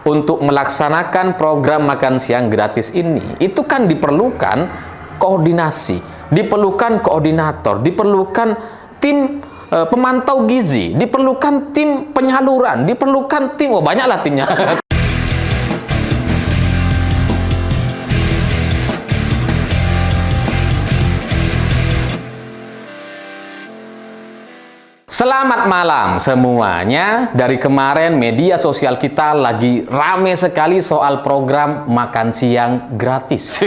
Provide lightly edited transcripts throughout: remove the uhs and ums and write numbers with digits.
untuk melaksanakan program makan siang gratis ini, itu kan diperlukan koordinasi, diperlukan koordinator, diperlukan tim pemantau gizi, diperlukan tim penyaluran, diperlukan tim, banyaklah timnya. Selamat malam semuanya. Dari kemarin media sosial kita lagi rame sekali soal program makan siang gratis.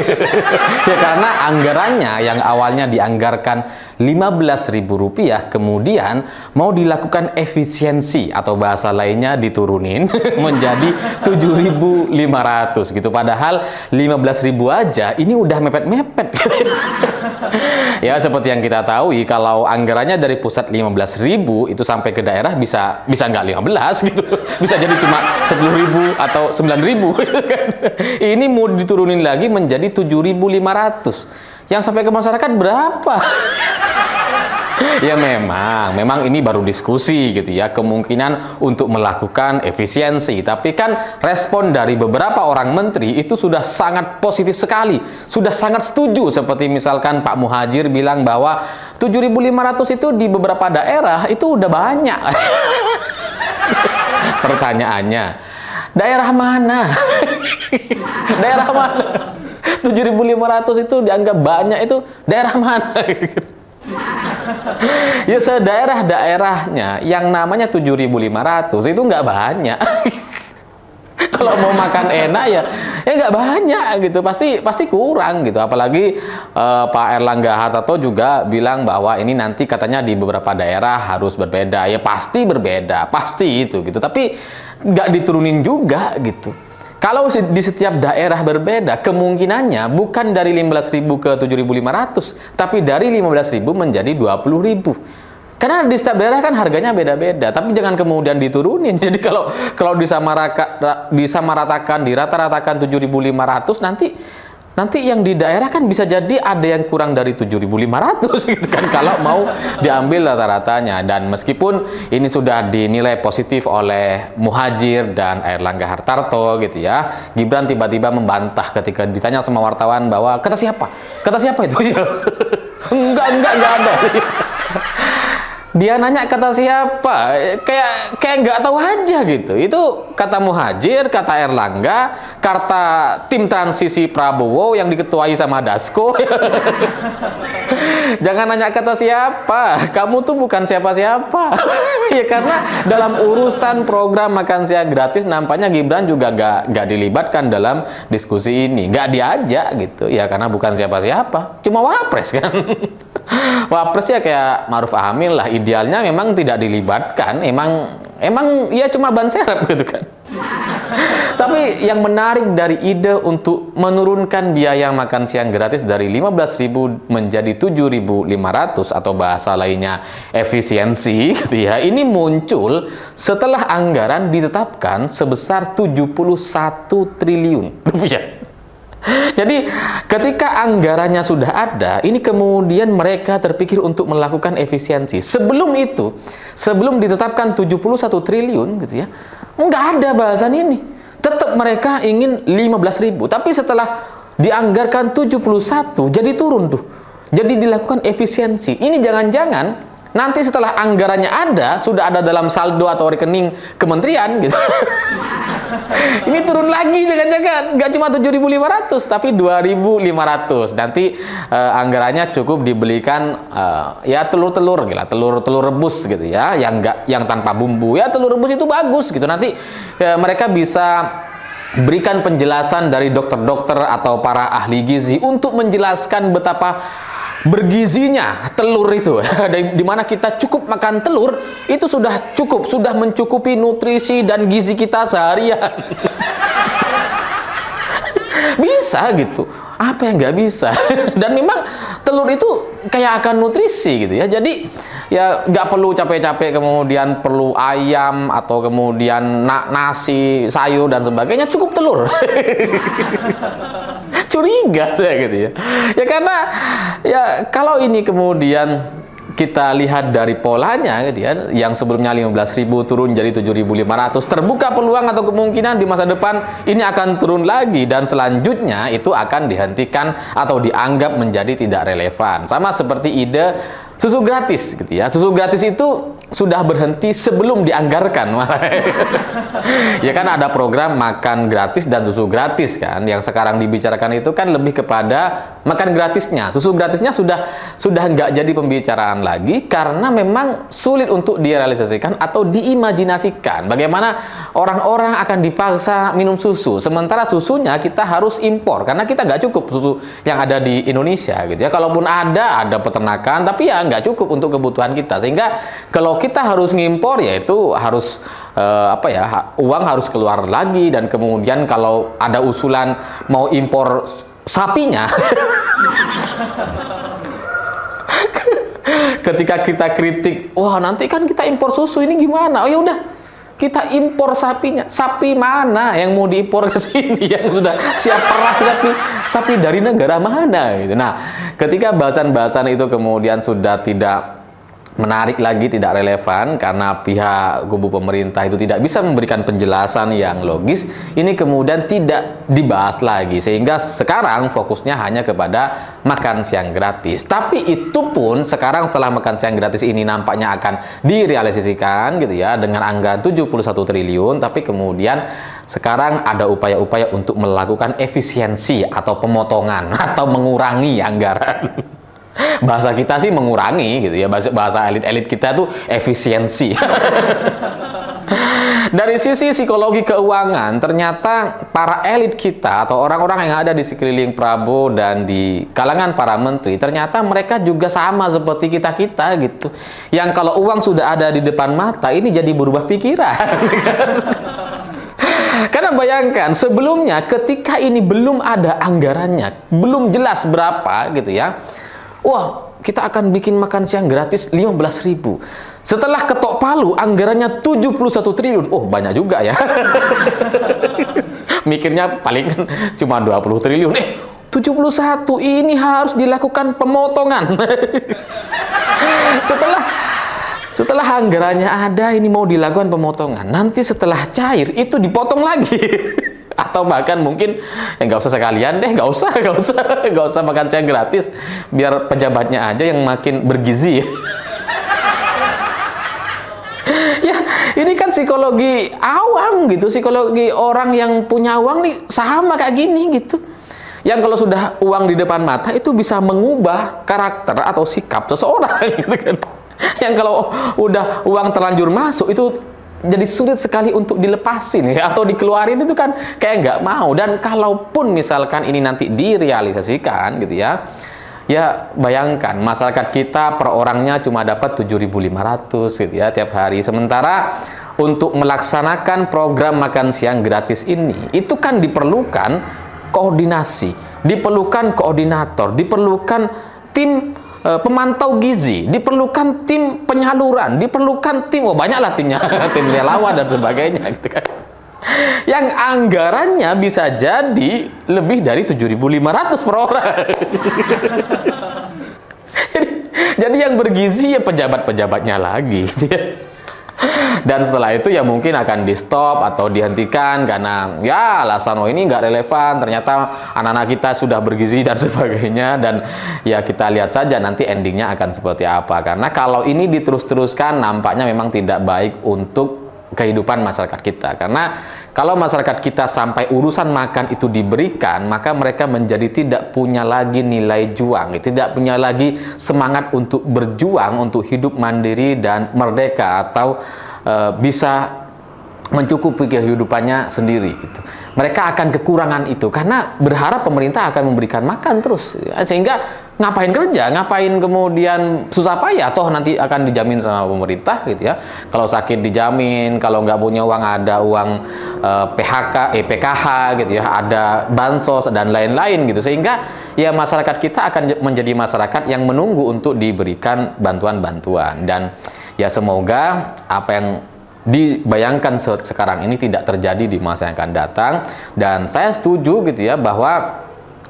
Ya karena anggarannya yang awalnya dianggarkan Rp15.000 kemudian mau dilakukan efisiensi atau bahasa lainnya diturunin menjadi 7.500 gitu. Padahal 15.000 aja ini udah mepet-mepet. Ya seperti yang kita tahu, kalau anggarannya dari pusat 15.000 itu sampai ke daerah bisa nggak 15 gitu, bisa jadi cuma 10.000 atau 9.000 gitu kan. Ini mau diturunin lagi menjadi 7.500, yang sampai ke masyarakat berapa? Ya memang ini baru diskusi gitu ya, kemungkinan untuk melakukan efisiensi. Tapi kan respon dari beberapa orang menteri itu sudah sangat positif sekali, sudah sangat setuju. Seperti misalkan Pak Muhadjir bilang bahwa 7.500 itu di beberapa daerah itu udah banyak. Pertanyaannya, daerah mana? Daerah mana? 7.500 itu dianggap banyak, itu daerah mana? Ya sedaerah-daerahnya yang namanya 7.500 itu nggak banyak. Kalau mau makan enak ya nggak banyak gitu, pasti kurang gitu. Apalagi Pak Airlangga Hartarto juga bilang bahwa ini nanti katanya di beberapa daerah harus berbeda. Ya pasti berbeda, pasti itu gitu. Tapi nggak diturunin juga gitu. Kalau di setiap daerah berbeda, kemungkinannya bukan dari 15.000 ke 7.500, tapi dari 15.000 menjadi 20.000. Karena di setiap daerah kan harganya beda-beda, tapi jangan kemudian diturunin. Jadi kalau disamaratakan, dirata-ratakan 7.500, nanti yang di daerah kan bisa jadi ada yang kurang dari 7.500 gitu kan, kalau mau diambil rata-ratanya. Dan meskipun ini sudah dinilai positif oleh Muhadjir dan Airlangga Hartarto gitu ya, Gibran tiba-tiba membantah ketika ditanya sama wartawan bahwa kata siapa itu? enggak ada. Dia nanya kata siapa, kayak nggak tahu aja gitu. Itu kata Muhadjir, kata Airlangga, kata tim transisi Prabowo yang diketuai sama Dasko. Jangan nanya kata siapa, kamu tuh bukan siapa-siapa. Ya karena dalam urusan program makan siang gratis nampaknya Gibran juga nggak dilibatkan dalam diskusi ini, nggak diajak gitu. Ya karena bukan siapa-siapa, cuma wapres kan. Wapres ya kayak Ma'ruf Amin lah, idealnya memang tidak dilibatkan, emang ya cuma ban serep gitu kan. Tapi yang menarik dari ide untuk menurunkan biaya makan siang gratis dari 15.000 menjadi 7.500 atau bahasa lainnya efisiensi gitu ya, ini muncul setelah anggaran ditetapkan sebesar 71 triliun rupiah. Jadi ketika anggarannya sudah ada, ini kemudian mereka terpikir untuk melakukan efisiensi. Sebelum itu, sebelum ditetapkan 71 triliun gitu ya, nggak ada bahasan ini. Tetap mereka ingin 15.000, tapi setelah dianggarkan 71 jadi turun tuh. Jadi dilakukan efisiensi. Ini jangan-jangan nanti setelah anggarannya ada, sudah ada dalam saldo atau rekening kementerian gitu. Ini turun lagi jangan-jangan, nggak cuma 7.500 tapi 2.500. Nanti anggarannya cukup dibelikan ya telur-telur gila, telur rebus gitu ya, yang tanpa bumbu. Ya telur rebus itu bagus gitu. Nanti mereka bisa berikan penjelasan dari dokter-dokter atau para ahli gizi untuk menjelaskan betapa bergizinya telur itu. Di mana kita cukup makan telur itu sudah cukup, sudah mencukupi nutrisi dan gizi kita seharian. Bisa gitu, apa yang nggak bisa? Dan memang telur itu kayak akan nutrisi gitu ya. Jadi ya nggak perlu capek-capek kemudian perlu ayam atau kemudian nasi, sayur dan sebagainya, cukup telur. Curiga saya gitu ya. Ya karena ya kalau ini kemudian kita lihat dari polanya gitu ya, yang sebelumnya 15.000 turun jadi 7.500, terbuka peluang atau kemungkinan di masa depan ini akan turun lagi, dan selanjutnya itu akan dihentikan atau dianggap menjadi tidak relevan. Sama seperti ide susu gratis gitu ya. Susu gratis itu sudah berhenti sebelum dianggarkan. Ya kan ada program makan gratis dan susu gratis kan. Yang sekarang dibicarakan itu kan lebih kepada makan gratisnya. Susu gratisnya sudah nggak jadi pembicaraan lagi karena memang sulit untuk direalisasikan atau diimajinasikan. Bagaimana orang-orang akan dipaksa minum susu, sementara susunya kita harus impor karena kita nggak cukup susu yang ada di Indonesia gitu ya. Kalaupun ada peternakan, tapi ya nggak cukup untuk kebutuhan kita, sehingga kalau kita harus ngimpor ya itu harus uang harus keluar lagi, dan kemudian kalau ada usulan mau impor sapinya ketika kita kritik, wah nanti kan kita impor susu ini gimana? Oh ya udah, kita impor sapinya. Sapi mana yang mau diimpor ke sini yang sudah siap perah? Sapi dari negara mana gitu. Nah, ketika bahasan-bahasan itu kemudian sudah tidak menarik lagi, tidak relevan karena pihak kubu pemerintah itu tidak bisa memberikan penjelasan yang logis, ini kemudian tidak dibahas lagi, sehingga sekarang fokusnya hanya kepada makan siang gratis. Tapi itu pun sekarang setelah makan siang gratis ini nampaknya akan direalisasikan gitu ya dengan anggaran 71 triliun, tapi kemudian sekarang ada upaya-upaya untuk melakukan efisiensi atau pemotongan atau mengurangi anggaran. Bahasa kita sih mengurangi gitu ya, bahasa elit-elit kita tuh efisiensi. Dari sisi psikologi keuangan, ternyata para elit kita atau orang-orang yang ada di sekeliling Prabowo dan di kalangan para menteri, ternyata mereka juga sama seperti kita-kita gitu. Yang kalau uang sudah ada di depan mata, ini jadi berubah pikiran. Karena bayangkan, sebelumnya ketika ini belum ada anggarannya, belum jelas berapa gitu ya, wah, kita akan bikin makan siang gratis 15.000. Setelah ketok palu, anggarannya 71 triliun. Oh, banyak juga ya. Mikirnya paling kan cuma 20 triliun. 71 ini harus dilakukan pemotongan. Setelah anggarannya ada, ini mau dilakukan pemotongan. Nanti setelah cair, itu dipotong lagi. Atau bahkan mungkin nggak usah sekalian deh, nggak usah makan siang gratis, biar pejabatnya aja yang makin bergizi. Ya, ini kan psikologi awam gitu, psikologi orang yang punya uang nih sama kayak gini gitu. Yang kalau sudah uang di depan mata itu bisa mengubah karakter atau sikap seseorang gitu kan. Yang kalau udah uang terlanjur masuk itu jadi sulit sekali untuk dilepasin ya, atau dikeluarin itu kan kayak nggak mau. Dan kalaupun misalkan ini nanti direalisasikan gitu ya, ya bayangkan masyarakat kita per orangnya cuma dapat 7.500 gitu ya tiap hari. Sementara untuk melaksanakan program makan siang gratis ini, itu kan diperlukan koordinasi, diperlukan koordinator, diperlukan tim pemantau gizi, diperlukan tim penyaluran, diperlukan tim, banyaklah timnya, tim relawan dan sebagainya gitu kan. Yang anggarannya bisa jadi lebih dari 7.500 per orang. jadi yang bergizi ya pejabat-pejabatnya lagi gitu ya. Dan setelah itu ya mungkin akan di stop atau dihentikan karena ya alasan ini nggak relevan, ternyata anak-anak kita sudah bergizi dan sebagainya. Dan ya kita lihat saja nanti endingnya akan seperti apa, karena kalau ini diterus-teruskan nampaknya memang tidak baik untuk kehidupan masyarakat kita. Karena kalau masyarakat kita sampai urusan makan itu diberikan, maka mereka menjadi tidak punya lagi nilai juang, tidak punya lagi semangat untuk berjuang untuk hidup mandiri dan merdeka, atau bisa mencukupi kehidupannya sendiri gitu. Mereka akan kekurangan itu karena berharap pemerintah akan memberikan makan terus, sehingga ngapain kerja, ngapain kemudian susah payah, toh nanti akan dijamin sama pemerintah gitu ya. Kalau sakit dijamin, kalau nggak punya uang ada uang PKH gitu ya, ada bansos dan lain-lain gitu, sehingga ya masyarakat kita akan menjadi masyarakat yang menunggu untuk diberikan bantuan-bantuan. Dan ya semoga apa yang dibayangkan sekarang ini tidak terjadi di masa yang akan datang. Dan saya setuju gitu ya bahwa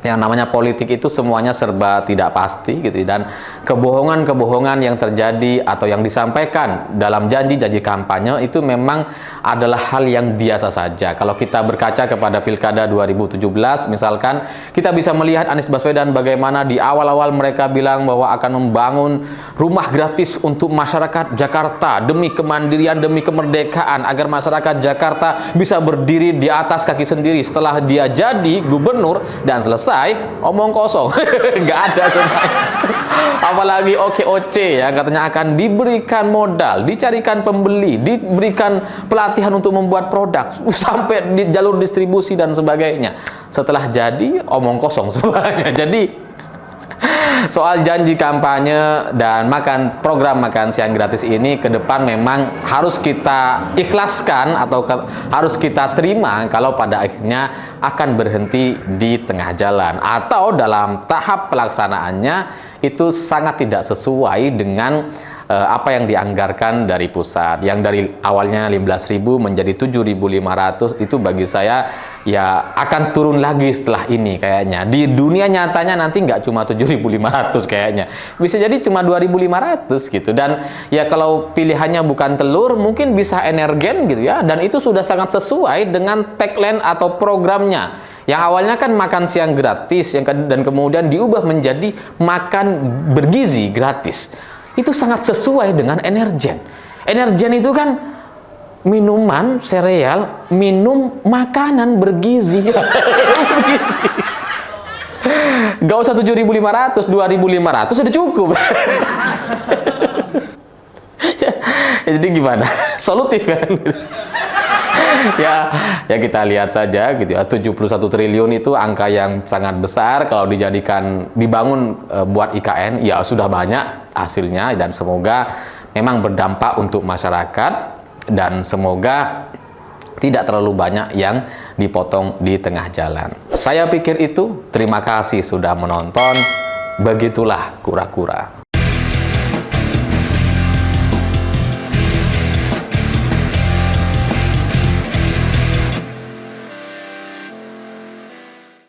yang namanya politik itu semuanya serba tidak pasti gitu, dan kebohongan-kebohongan yang terjadi atau yang disampaikan dalam janji-janji kampanye itu memang adalah hal yang biasa saja. Kalau kita berkaca kepada Pilkada 2017 misalkan, kita bisa melihat Anies Baswedan bagaimana di awal-awal mereka bilang bahwa akan membangun rumah gratis untuk masyarakat Jakarta demi kemandirian, demi kemerdekaan, agar masyarakat Jakarta bisa berdiri di atas kaki sendiri. Setelah dia jadi gubernur dan selesai, omong kosong. Nggak ada semuanya. Apalagi OKOC ya, katanya akan diberikan modal, dicarikan pembeli, diberikan pelatihan untuk membuat produk, sampai di jalur distribusi dan sebagainya. Setelah jadi, omong kosong semuanya. Jadi soal janji kampanye dan program makan siang gratis ini ke depan memang harus kita ikhlaskan atau harus kita terima kalau pada akhirnya akan berhenti di tengah jalan, atau dalam tahap pelaksanaannya itu sangat tidak sesuai dengan apa yang dianggarkan dari pusat. Yang dari awalnya 15.000 menjadi 7.500 itu bagi saya ya akan turun lagi setelah ini kayaknya. Di dunia nyatanya nanti nggak cuma 7.500 kayaknya. Bisa jadi cuma 2.500 gitu. Dan ya kalau pilihannya bukan telur, mungkin bisa energen gitu ya. Dan itu sudah sangat sesuai dengan tagline atau programnya. Yang awalnya kan makan siang gratis, dan kemudian diubah menjadi makan bergizi gratis. Itu sangat sesuai dengan energen. Energen itu kan minuman, sereal, minum makanan bergizi. Bergizi. Gak usah 7.500, 2.500 sudah cukup. Jadi gimana? Solutif kan? ya kita lihat saja gitu ya. 71 triliun itu angka yang sangat besar. Kalau dibangun buat IKN ya sudah banyak hasilnya, dan semoga memang berdampak untuk masyarakat, dan semoga tidak terlalu banyak yang dipotong di tengah jalan. Saya pikir itu. Terima kasih sudah menonton. Begitulah kura-kura.